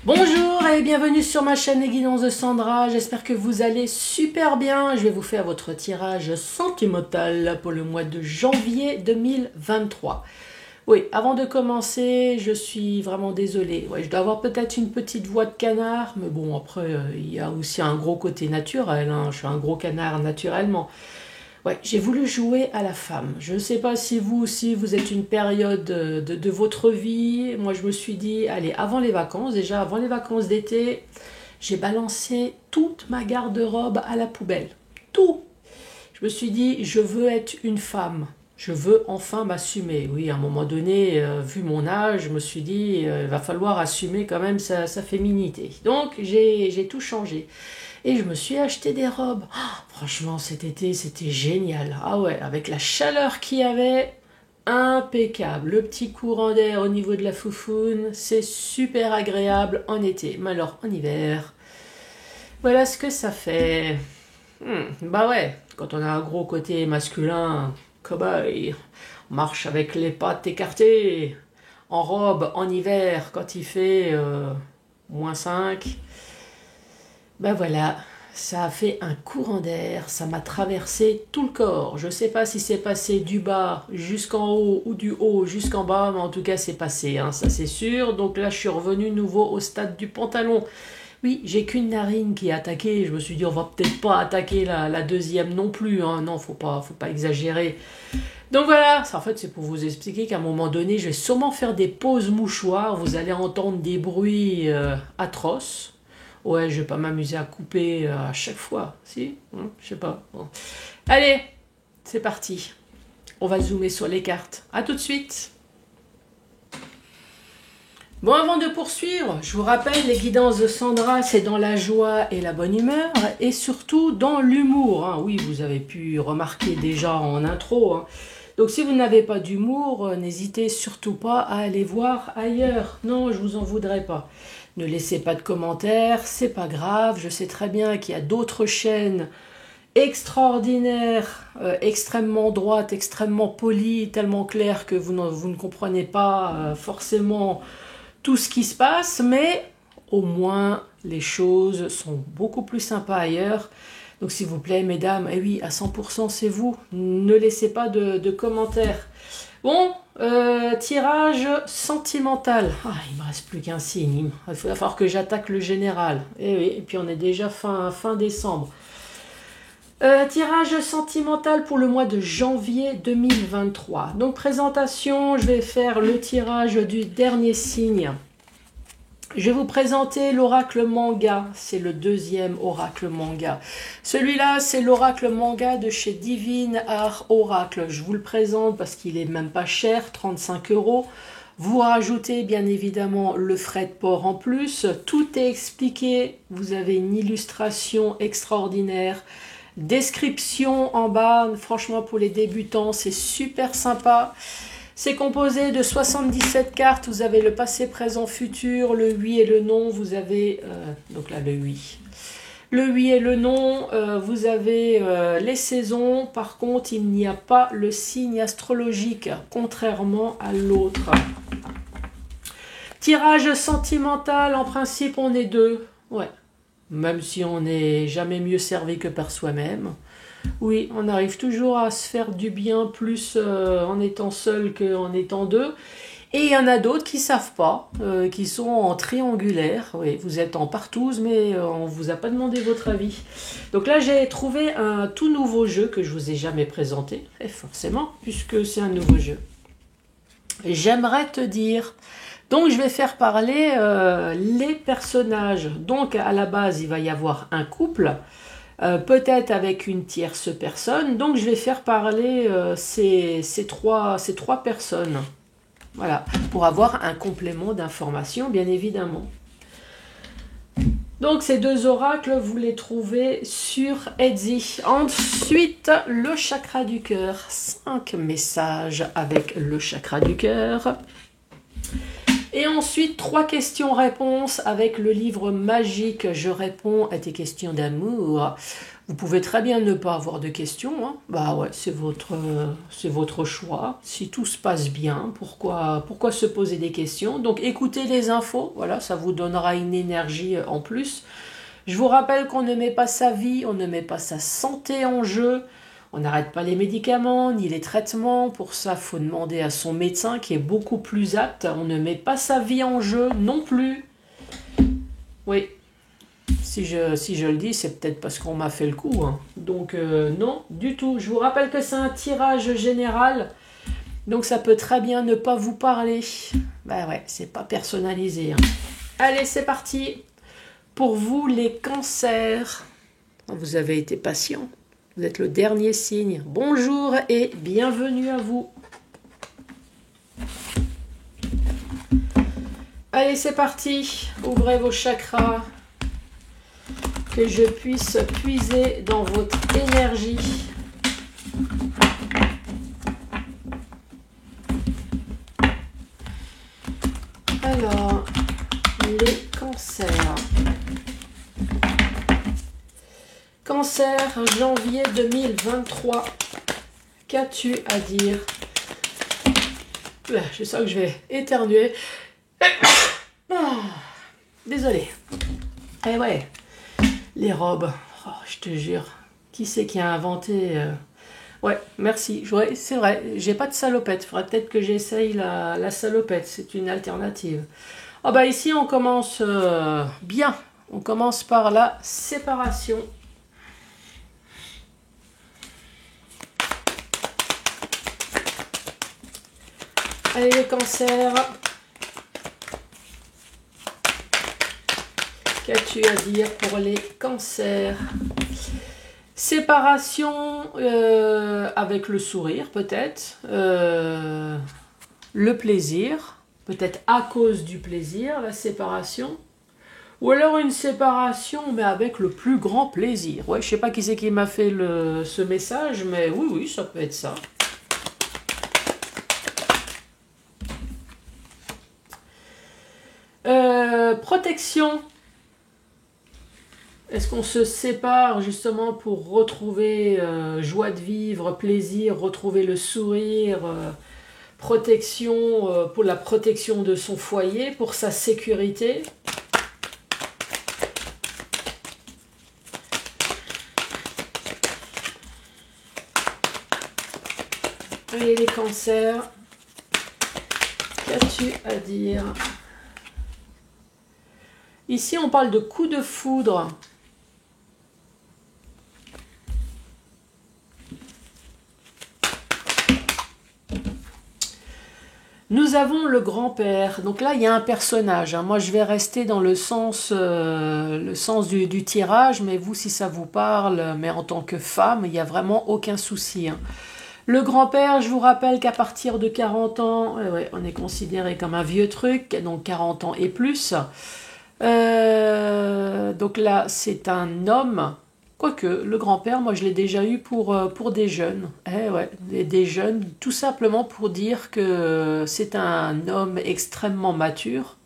Bonjour et bienvenue sur ma chaîne Les Guidances de Sandra, j'espère que vous allez super bien. Je vais vous faire votre tirage sentimental pour le mois de janvier 2023. Oui, avant de commencer, je suis vraiment désolée. Ouais, je dois avoir peut-être une petite voix de canard, mais bon, après, il y a aussi un gros côté naturel, hein. Je suis un gros canard naturellement. Ouais, j'ai voulu jouer à la femme. Je ne sais pas si vous aussi, vous êtes une période de votre vie. Moi, je me suis dit, allez, avant les vacances, déjà avant les vacances d'été, j'ai balancé toute ma garde-robe à la poubelle. Tout. Je me suis dit, je veux être une femme. Je veux enfin m'assumer. Oui, à un moment donné, vu mon âge, je me suis dit, il va falloir assumer quand même sa féminité. Donc, j'ai tout changé. Et je me suis acheté des robes. Oh, franchement, cet été, c'était génial. Ah ouais, avec la chaleur qu'il y avait, impeccable. Le petit courant d'air au niveau de la foufoune, c'est super agréable en été. Mais alors, en hiver, voilà ce que ça fait. Bah ouais, quand on a un gros côté masculin, cow-boy, on marche avec les pattes écartées, en robe, en hiver, quand il fait -5. Ben voilà, ça a fait un courant d'air, ça m'a traversé tout le corps. Je ne sais pas si c'est passé du bas jusqu'en haut ou du haut jusqu'en bas, mais en tout cas c'est passé, hein, ça c'est sûr. Donc là je suis revenue nouveau au stade du pantalon. Oui, j'ai qu'une narine qui est attaquée. Je me suis dit on va peut-être pas attaquer la deuxième non plus, hein. Non, faut pas exagérer. Donc voilà, en fait c'est pour vous expliquer qu'à un moment donné, je vais sûrement faire des pauses mouchoirs. Vous allez entendre des bruits atroces. Ouais, je vais pas m'amuser à couper à chaque fois. Si, je sais pas. Bon. Allez, c'est parti. On va zoomer sur les cartes. À tout de suite. Bon, avant de poursuivre, je vous rappelle, les guidances de Sandra, c'est dans la joie et la bonne humeur, et surtout dans l'humour, hein. Oui, vous avez pu remarquer déjà en intro, hein. Donc si vous n'avez pas d'humour, n'hésitez surtout pas à aller voir ailleurs. Non, je vous en voudrais pas. Ne laissez pas de commentaires, c'est pas grave. Je sais très bien qu'il y a d'autres chaînes extraordinaires, extrêmement droites, extrêmement polies, tellement claires que vous ne comprenez pas forcément tout ce qui se passe, mais au moins les choses sont beaucoup plus sympas ailleurs. Donc s'il vous plaît, mesdames, et oui, à 100% c'est vous, ne laissez pas de commentaires. Bon, tirage sentimental. Ah, il me reste plus qu'un signe. Il va falloir que j'attaque le général. Et oui, et puis on est déjà fin décembre. Tirage sentimental pour le mois de janvier 2023. Donc présentation, je vais faire le tirage du dernier signe. Je vais vous présenter l'oracle manga, c'est le deuxième oracle manga. Celui-là, c'est l'oracle manga de chez Divine Art Oracle. Je vous le présente parce qu'il est même pas cher, 35 €. Vous rajoutez bien évidemment le frais de port en plus. Tout est expliqué, vous avez une illustration extraordinaire. Description en bas, franchement pour les débutants, c'est super sympa. C'est composé de 77 cartes, vous avez le passé, présent, futur, le oui et le non, vous avez, donc là le oui. Le oui et le non, vous avez les saisons, par contre il n'y a pas le signe astrologique, contrairement à l'autre. Tirage sentimental, en principe on est deux, ouais. Même si on n'est jamais mieux servi que par soi-même. Oui, on arrive toujours à se faire du bien plus en étant seul qu'en étant deux. Et il y en a d'autres qui ne savent pas, qui sont en triangulaire. Oui, vous êtes en partouze, mais on ne vous a pas demandé votre avis. Donc là, j'ai trouvé un tout nouveau jeu que je ne vous ai jamais présenté, et forcément, puisque c'est un nouveau jeu. J'aimerais te dire... Donc je vais faire parler les personnages. Donc à la base, il va y avoir un couple, peut-être avec une tierce personne. Donc je vais faire parler ces trois personnes. Voilà, pour avoir un complément d'information, bien évidemment. Donc ces deux oracles, vous les trouvez sur Etsy. Ensuite, le chakra du cœur. 5 messages avec le chakra du cœur. Et ensuite, 3 questions-réponses avec le livre magique « Je réponds à tes questions d'amour ». Vous pouvez très bien ne pas avoir de questions, hein. Bah ouais, c'est votre choix. Si tout se passe bien, pourquoi se poser des questions? Donc écoutez les infos, voilà, ça vous donnera une énergie en plus. Je vous rappelle qu'on ne met pas sa vie, on ne met pas sa santé en jeu. On n'arrête pas les médicaments ni les traitements. Pour ça, il faut demander à son médecin qui est beaucoup plus apte. On ne met pas sa vie en jeu non plus. Oui. Si je le dis, c'est peut-être parce qu'on m'a fait le coup, hein. Donc non, du tout. Je vous rappelle que c'est un tirage général. Donc ça peut très bien ne pas vous parler. Bah ouais, c'est pas personnalisé, hein. Allez, c'est parti. Pour vous, les cancers. Vous avez été patient. Vous êtes le dernier signe. Bonjour et bienvenue à vous. Allez, c'est parti. Ouvrez vos chakras. Que je puisse puiser dans votre énergie. Alors, les cancers. Cancer, janvier 2023. Qu'as-tu à dire? Je sens que je vais éternuer. Désolée. Eh ouais. Les robes, oh, je te jure, qui c'est qui a inventé Ouais, merci, c'est vrai, j'ai pas de salopette, il faudrait peut-être que j'essaye la salopette, c'est une alternative. Ah bah ici on commence bien, on commence par la séparation. Allez les cancers. Qu'as-tu à dire pour les cancers? Séparation avec le sourire peut-être. Le plaisir. Peut-être à cause du plaisir, la séparation. Ou alors une séparation mais avec le plus grand plaisir. Ouais, je sais pas qui c'est qui m'a fait ce message, mais oui, ça peut être ça. Protection. Est-ce qu'on se sépare justement pour retrouver joie de vivre, plaisir, retrouver le sourire, protection pour la protection de son foyer, pour sa sécurité? Allez les cancers, qu'as-tu à dire? Ici on parle de coup de foudre. Nous avons le grand-père. Donc là, il y a un personnage, hein. Moi, je vais rester dans le sens du tirage, mais vous, si ça vous parle, mais en tant que femme, il n'y a vraiment aucun souci, hein. Le grand-père, je vous rappelle qu'à partir de 40 ans, ouais, on est considéré comme un vieux truc, donc 40 ans et plus. Donc là, c'est un homme. Quoique, le grand-père, moi je l'ai déjà eu pour des jeunes. Ouais, des jeunes, tout simplement pour dire que c'est un homme extrêmement mature.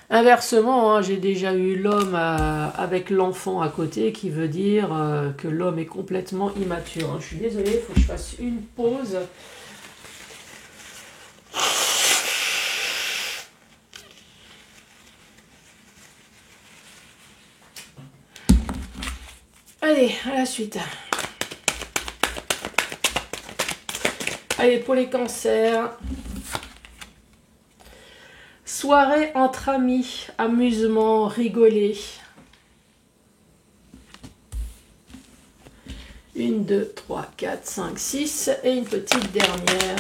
Inversement, hein, j'ai déjà eu l'homme avec l'enfant à côté, qui veut dire que l'homme est complètement immature, hein. Je suis désolée, il faut que je fasse une pause. Allez, à la suite. Allez, pour les cancers. Soirée entre amis, amusement, rigoler. 1, 2, 3, 4, 5, 6 et une petite dernière.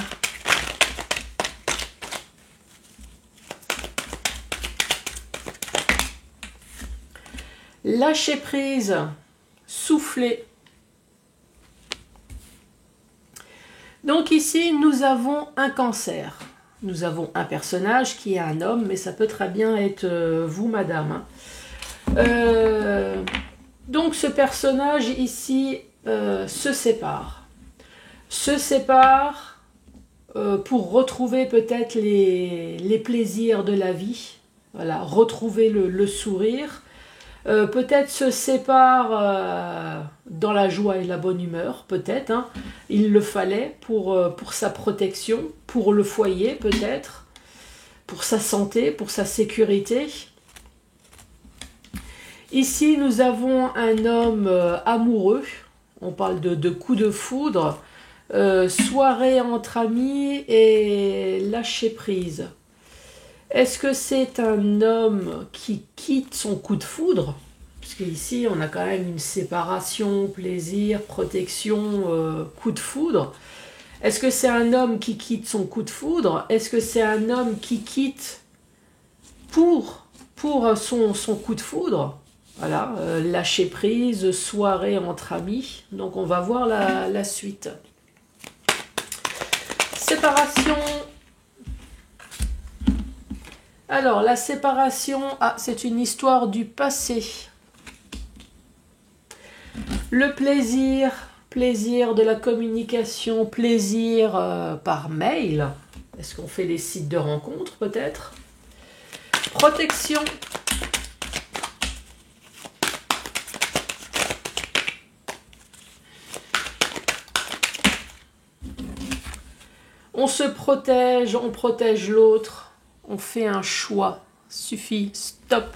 Lâcher prise. Souffler. Donc ici, nous avons un cancer. Nous avons un personnage qui est un homme, mais ça peut très bien être vous, madame. Donc ce personnage ici se sépare. Se sépare pour retrouver peut-être les plaisirs de la vie. Voilà, retrouver le sourire. peut-être se séparent dans la joie et la bonne humeur, peut-être. Hein. Il le fallait pour sa protection, pour le foyer peut-être, pour sa santé, pour sa sécurité. Ici, nous avons un homme amoureux. On parle de coup de foudre. Soirée entre amis et lâcher prise. Est-ce que c'est un homme qui quitte son coup de foudre? Parce qu'ici, on a quand même une séparation, plaisir, protection, coup de foudre. Est-ce que c'est un homme qui quitte son coup de foudre? Est-ce que c'est un homme qui quitte pour son coup de foudre? Voilà, lâcher prise, soirée entre amis. Donc on va voir la suite. Séparation. Alors, la séparation, c'est une histoire du passé. Le plaisir, plaisir de la communication, plaisir par mail. Est-ce qu'on fait des sites de rencontres peut-être? Protection. On se protège, on protège l'autre. On fait un choix. Suffit, stop.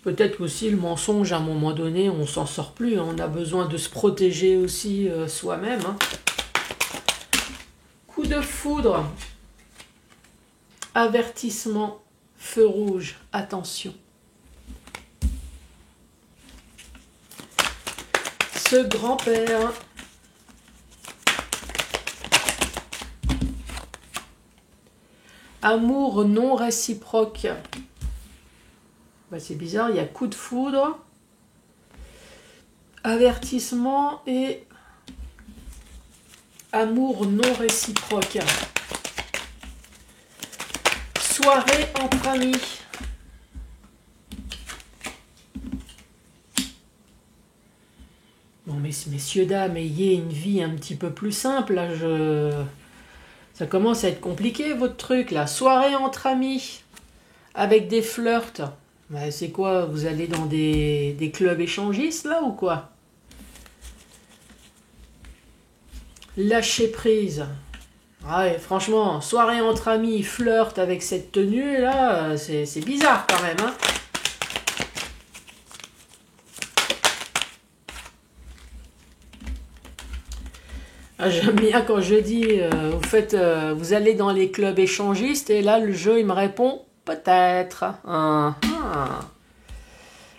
Peut-être aussi le mensonge, à un moment donné, on s'en sort plus. On a besoin de se protéger aussi soi-même. Hein. Coup de foudre. Avertissement. Feu rouge. Attention. Ce grand-père. Amour non réciproque. Bah, c'est bizarre, il y a coup de foudre, avertissement et amour non réciproque. Soirée entre amis. Bon, mais messieurs, dames, ayez une vie un petit peu plus simple. Là, ça commence à être compliqué, votre truc, là. Soirée entre amis, avec des flirts. Ouais, c'est quoi? Vous allez dans des clubs échangistes, là, ou quoi? Lâcher prise. Ouais, franchement, soirée entre amis, flirt avec cette tenue, là, c'est bizarre, quand même, hein. J'aime bien quand je dis, vous allez dans les clubs échangistes, et là, le jeu, il me répond, peut-être.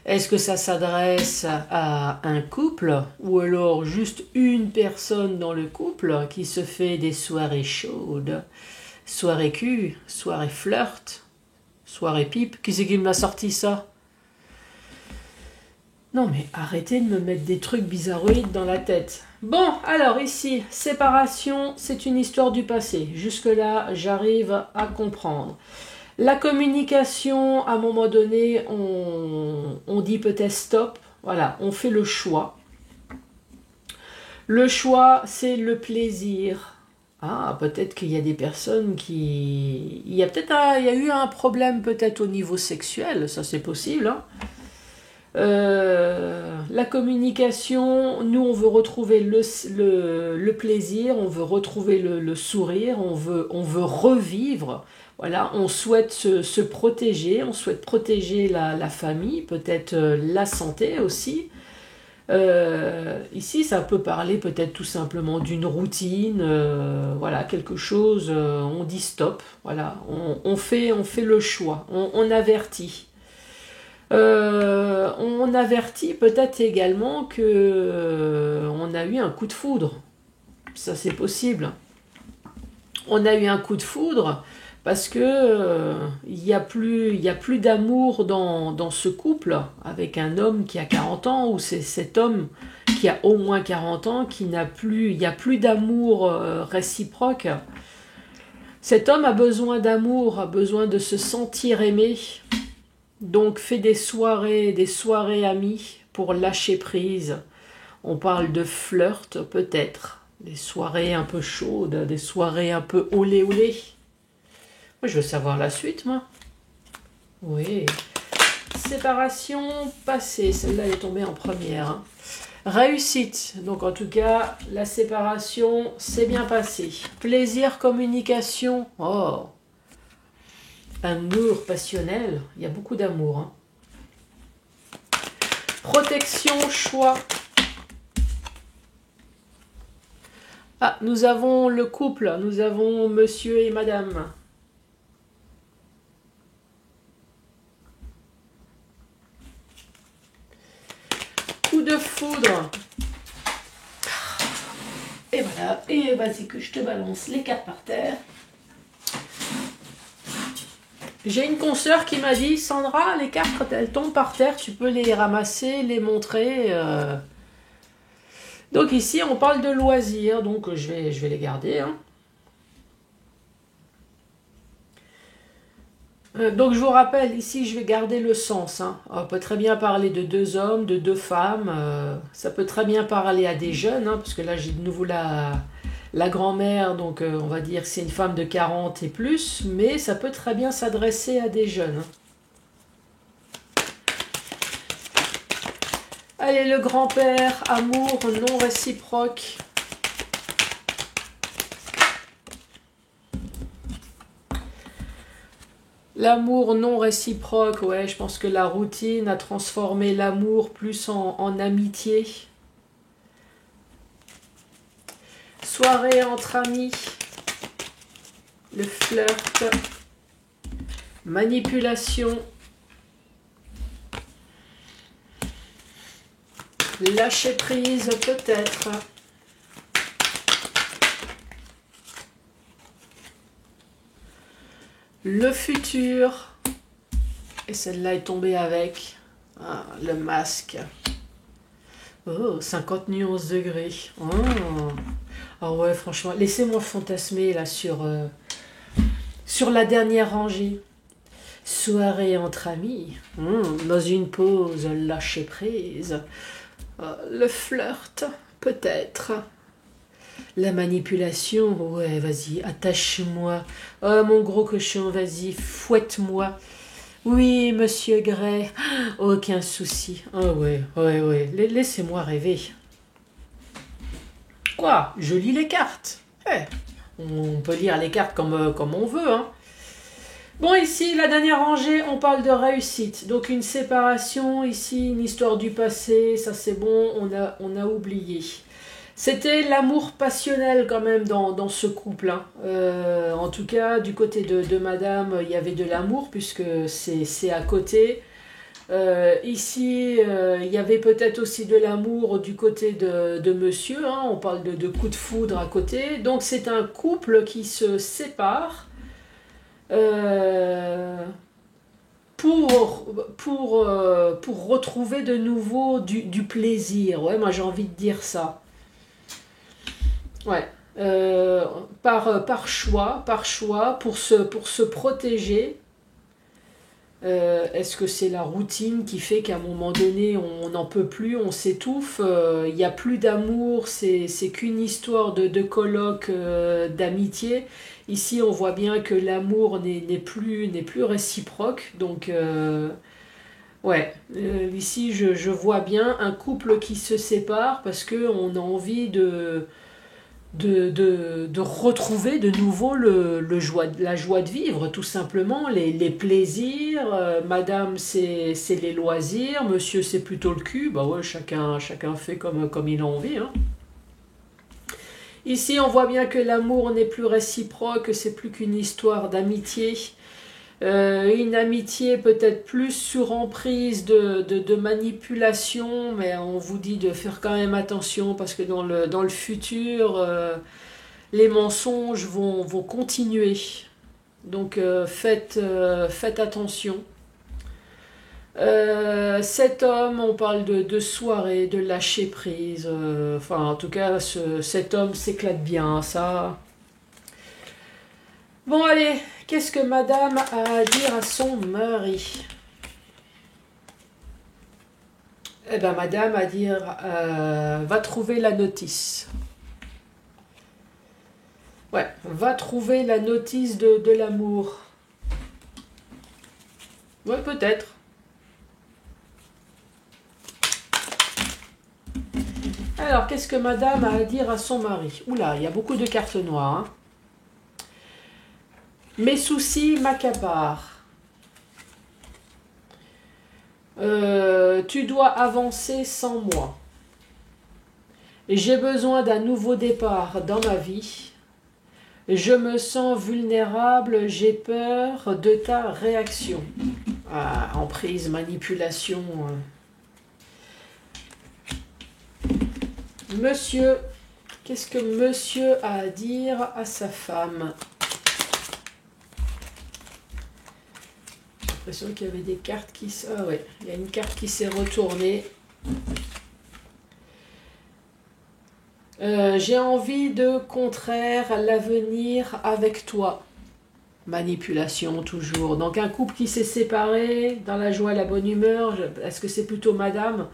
Est-ce que ça s'adresse à un couple, ou alors juste une personne dans le couple qui se fait des soirées chaudes, soirée cul, soirée flirt, soirée pipe? Qui c'est qui m'a sorti ça? Non mais arrêtez de me mettre des trucs bizarroïdes dans la tête. Bon, alors ici, séparation, c'est une histoire du passé. Jusque-là, j'arrive à comprendre. La communication, à un moment donné, on dit peut-être stop. Voilà, on fait le choix. Le choix, c'est le plaisir. Ah, peut-être qu'il y a des personnes qui... Il y a eu un problème peut-être au niveau sexuel, ça c'est possible, hein. La communication, nous on veut retrouver le plaisir, on veut retrouver le sourire, on veut revivre, voilà, on souhaite se protéger, on souhaite protéger la famille, peut-être la santé aussi. Ici ça peut parler peut-être tout simplement d'une routine, voilà, quelque chose, on dit stop, voilà, on fait le choix, on avertit. On avertit peut-être également que on a eu un coup de foudre. Ça c'est possible. On a eu un coup de foudre parce que il y a plus d'amour dans ce couple avec un homme qui a 40 ans, ou c'est cet homme qui a au moins 40 ans il n'y a plus d'amour réciproque. Cet homme a besoin d'amour, a besoin de se sentir aimé. Donc fait des soirées amis pour lâcher prise. On parle de flirt peut-être, des soirées un peu chaudes, des soirées un peu olé olé. Moi je veux savoir la suite, moi. Oui. séparation passée. Celle-là est tombée en première. Hein. Réussite. Donc en tout cas, la séparation s'est bien passée. Plaisir, communication. Oh. Amour passionnel. Il y a beaucoup d'amour. Hein. Protection, choix. Ah, nous avons le couple. Nous avons monsieur et madame. Coup de foudre. Et voilà. Et vas-y que je te balance les cartes par terre. J'ai une consoeur qui m'a dit, Sandra, les cartes, quand elles tombent par terre, tu peux les ramasser, les montrer. Donc ici, on parle de loisirs, donc je vais les garder. Hein. Donc je vous rappelle, ici, je vais garder le sens. Hein. On peut très bien parler de deux hommes, de deux femmes. Ça peut très bien parler à des jeunes, hein, parce que là, j'ai de nouveau la grand-mère, donc on va dire que c'est une femme de 40 et plus, mais ça peut très bien s'adresser à des jeunes. Allez, le grand-père, amour non réciproque. L'amour non réciproque, ouais, je pense que la routine a transformé l'amour plus en amitié. Soirée entre amis, le flirt, manipulation, lâcher prise peut-être, le futur, et celle-là est tombée avec le masque. Oh, 50 nuances degrés. Oh. Ah ouais, franchement, laissez-moi fantasmer là sur la dernière rangée. Soirée entre amis, dans une pause, lâcher prise. Le flirt, peut-être. La manipulation, ouais, vas-y, attache-moi. Oh, mon gros cochon, vas-y, fouette-moi. Oui, monsieur Gray, aucun souci. Oh ouais, laissez-moi rêver. Quoi? Je lis les cartes. On peut lire les cartes comme on veut. Hein. Bon, ici, la dernière rangée, on parle de réussite. Donc, une séparation, ici, une histoire du passé, ça c'est bon, on a oublié. C'était l'amour passionnel quand même dans ce couple. Hein. En tout cas, du côté de madame, il y avait de l'amour puisque c'est à côté. Ici, il y avait peut-être aussi de l'amour du côté de monsieur. Hein. On parle de coup de foudre à côté. Donc, c'est un couple qui se sépare pour retrouver de nouveau du plaisir. Ouais, moi, j'ai envie de dire ça. Ouais, par choix, pour se protéger. Est-ce que c'est la routine qui fait qu'à un moment donné, on n'en peut plus, on s'étouffe, il n'y a plus d'amour, c'est qu'une histoire de colloque, d'amitié. Ici, on voit bien que l'amour n'est plus réciproque. Donc, ouais, ici, je vois bien un couple qui se sépare parce qu'on a envie de retrouver de nouveau la joie de vivre, tout simplement, les plaisirs. Madame, c'est les loisirs. Monsieur, c'est plutôt le cul. Bah ouais, chacun fait comme il a envie. Hein. Ici, on voit bien que l'amour n'est plus réciproque, c'est plus qu'une histoire d'amitié. Une amitié peut-être plus sur emprise de manipulation, mais on vous dit de faire quand même attention parce que dans le futur, les mensonges vont continuer. Donc faites attention. Cet homme, on parle de soirée, de lâcher prise. Enfin, en tout cas, cet homme s'éclate bien, ça. Bon, allez, qu'est-ce que madame a à dire à son mari? Eh bien, madame a à dire, va trouver la notice. Ouais, va trouver la notice de l'amour. Ouais, peut-être. Alors, qu'est-ce que madame a à dire à son mari? Oula, il y a beaucoup de cartes noires. Hein. Mes soucis m'accaparent. Tu dois avancer sans moi. J'ai besoin d'un nouveau départ dans ma vie. Je me sens vulnérable, j'ai peur de ta réaction. Ah, emprise, manipulation. Monsieur, qu'est-ce que monsieur a à dire à sa femme? J'ai l'impression qu'il y avait des cartes qui... Ah ouais, il y a une carte qui s'est retournée. J'ai envie de contraire l'avenir avec toi. Manipulation toujours. Donc un couple qui s'est séparé, dans la joie et la bonne humeur. Est-ce que c'est plutôt madame?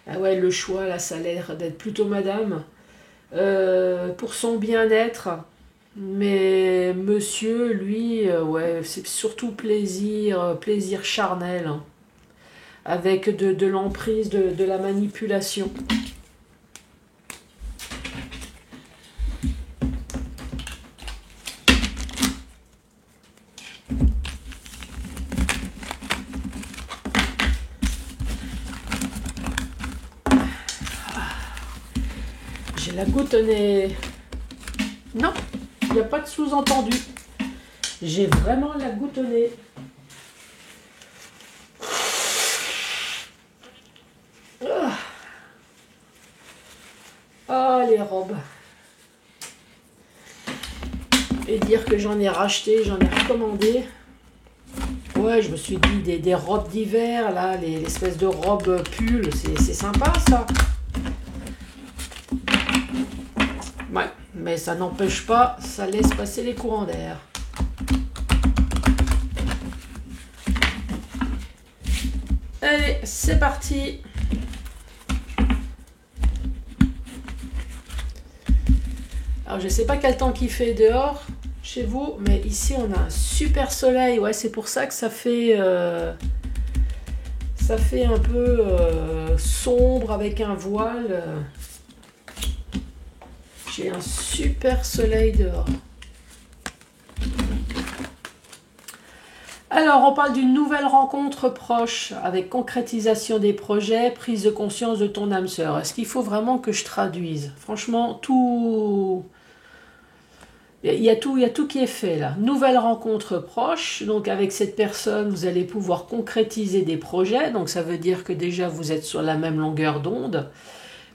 Ah ouais, le choix là, ça a l'air d'être plutôt madame. Pour son bien-être. Mais monsieur, lui, ouais, c'est surtout plaisir, plaisir charnel. Hein, avec de l'emprise, de la manipulation. J'ai la goutte au nez. Non, il n'y a pas de sous-entendu. J'ai vraiment la goutte au nez. Ah, les robes. Et dire que j'en ai racheté, j'en ai recommandé. Ouais, je me suis dit des robes d'hiver, là, l'espèce de robes pull, c'est sympa ça. Ouais, mais ça n'empêche pas, ça laisse passer les courants d'air. Allez, c'est parti. Alors, je ne sais pas quel temps qu'il fait dehors chez vous, mais ici, on a un super soleil. Ouais, c'est pour ça que ça fait un peu sombre avec un voile. J'ai un super soleil dehors. Alors, on parle d'une nouvelle rencontre proche avec concrétisation des projets, prise de conscience de ton âme sœur. Est-ce qu'il faut vraiment que je traduise? Franchement, tout... Il y a tout qui est fait là. Nouvelle rencontre proche, donc avec cette personne, vous allez pouvoir concrétiser des projets. Donc ça veut dire que déjà vous êtes sur la même longueur d'onde.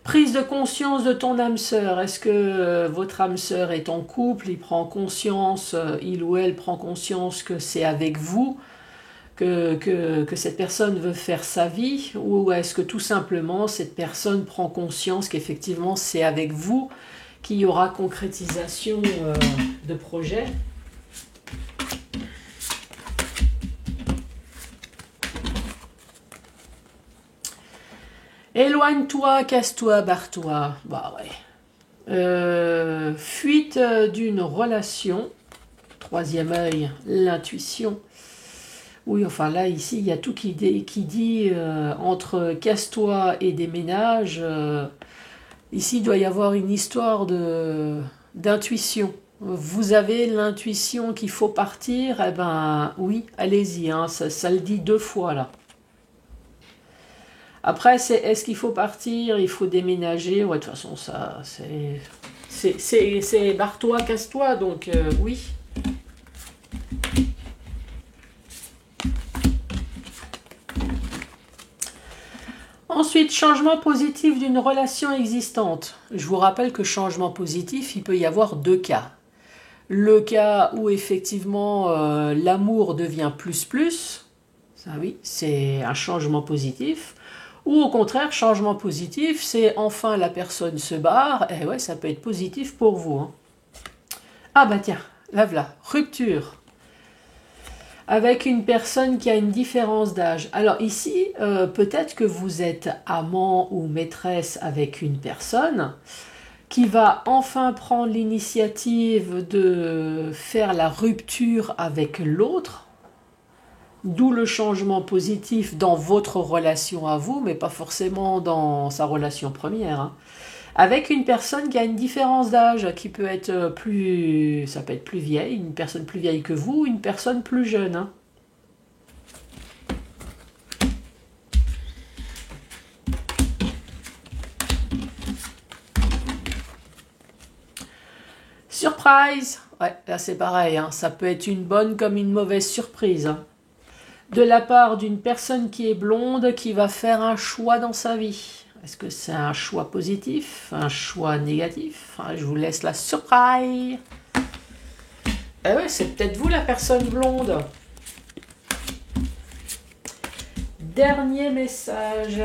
Prise de conscience de ton âme sœur. Est-ce que votre âme sœur est en couple? Il prend conscience, il ou elle prend conscience que c'est avec vous que cette personne veut faire sa vie? Ou est-ce que tout simplement cette personne prend conscience qu'effectivement c'est avec vous qu'il y aura concrétisation de projet? Éloigne-toi, casse-toi, barre-toi. Bah ouais. Fuite d'une relation. Troisième œil, l'intuition. Oui, enfin là, ici, il y a tout qui dit entre casse-toi et déménage. Ici, il doit y avoir une histoire d'intuition. Vous avez l'intuition qu'il faut partir, eh ben oui, allez-y, hein, ça le dit 2 fois là. Après, est-ce qu'il faut partir, il faut déménager? Ouais, de toute façon, ça, c'est barre-toi, casse-toi, donc oui. Ensuite, changement positif d'une relation existante. Je vous rappelle que changement positif, il peut y avoir 2 cas. Le cas où effectivement l'amour devient plus, ça oui, c'est un changement positif. Ou au contraire, changement positif, c'est enfin la personne se barre, et ouais, ça peut être positif pour vous. Hein. Ah bah tiens, là voilà, rupture. Avec une personne qui a une différence d'âge. Alors ici, peut-être que vous êtes amant ou maîtresse avec une personne qui va enfin prendre l'initiative de faire la rupture avec l'autre, d'où le changement positif dans votre relation à vous, mais pas forcément dans sa relation première. Hein. avec une personne qui a une différence d'âge, qui peut être plus... Ça peut être plus vieille, une personne plus vieille que vous, une personne plus jeune. Hein. Surprise! Ouais, là c'est pareil, hein. Ça peut être une bonne comme une mauvaise surprise. Hein. De la part d'une personne qui est blonde, qui va faire un choix dans sa vie. Est-ce que c'est un choix positif, un choix négatif? Enfin, je vous laisse la surprise. Eh ouais, c'est peut-être vous la personne blonde. Dernier message.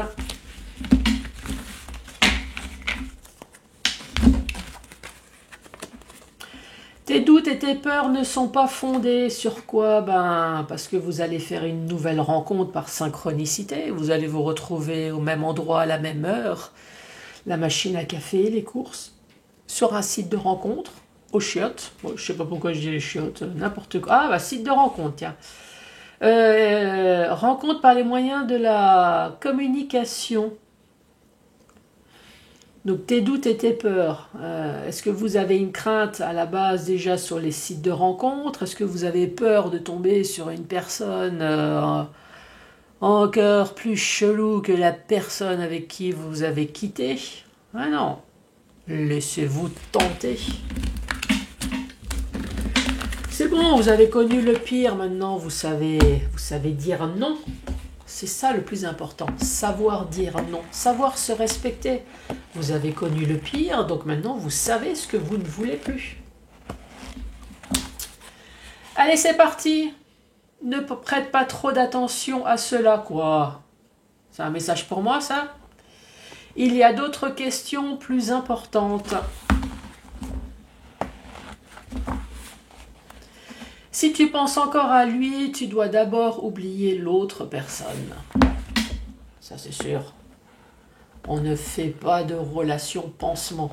Tes doutes et tes peurs ne sont pas fondés sur quoi? Ben, parce que vous allez faire une nouvelle rencontre par synchronicité. Vous allez vous retrouver au même endroit à la même heure. La machine à café, les courses. Sur un site de rencontre, aux chiottes. Bon, je sais pas pourquoi je dis les chiottes, n'importe quoi. Ah, bah, site de rencontre, tiens. Rencontre par les moyens de la communication. Donc tes doutes et tes peurs, est-ce que vous avez une crainte à la base déjà sur les sites de rencontres? Est-ce que vous avez peur de tomber sur une personne encore plus chelou que la personne avec qui vous avez quitté? Ah non, laissez-vous tenter. C'est bon, vous avez connu le pire, maintenant vous savez dire non. C'est ça le plus important, savoir dire non, savoir se respecter. Vous avez connu le pire, donc maintenant vous savez ce que vous ne voulez plus. Allez, c'est parti. Ne prête pas trop d'attention à cela, quoi. C'est un message pour moi, ça? Il y a d'autres questions plus importantes. Si tu penses encore à lui, tu dois d'abord oublier l'autre personne. Ça, c'est sûr. On ne fait pas de relation pansement.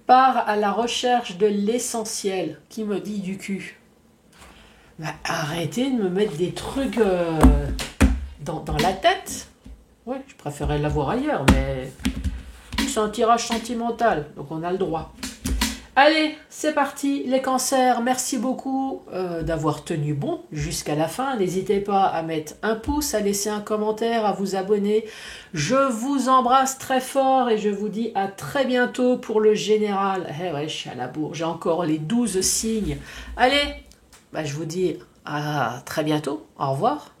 Pars à la recherche de l'essentiel qui me dit du cul. Bah, arrêtez de me mettre des trucs dans la tête. Ouais, je préférais l'avoir ailleurs, mais c'est un tirage sentimental, donc on a le droit. Allez, c'est parti, les cancers, merci beaucoup d'avoir tenu bon jusqu'à la fin. N'hésitez pas à mettre un pouce, à laisser un commentaire, à vous abonner. Je vous embrasse très fort et je vous dis à très bientôt pour le général. Eh ouais, je suis à la bourre, j'ai encore les 12 signes. Allez, bah, je vous dis à très bientôt, au revoir.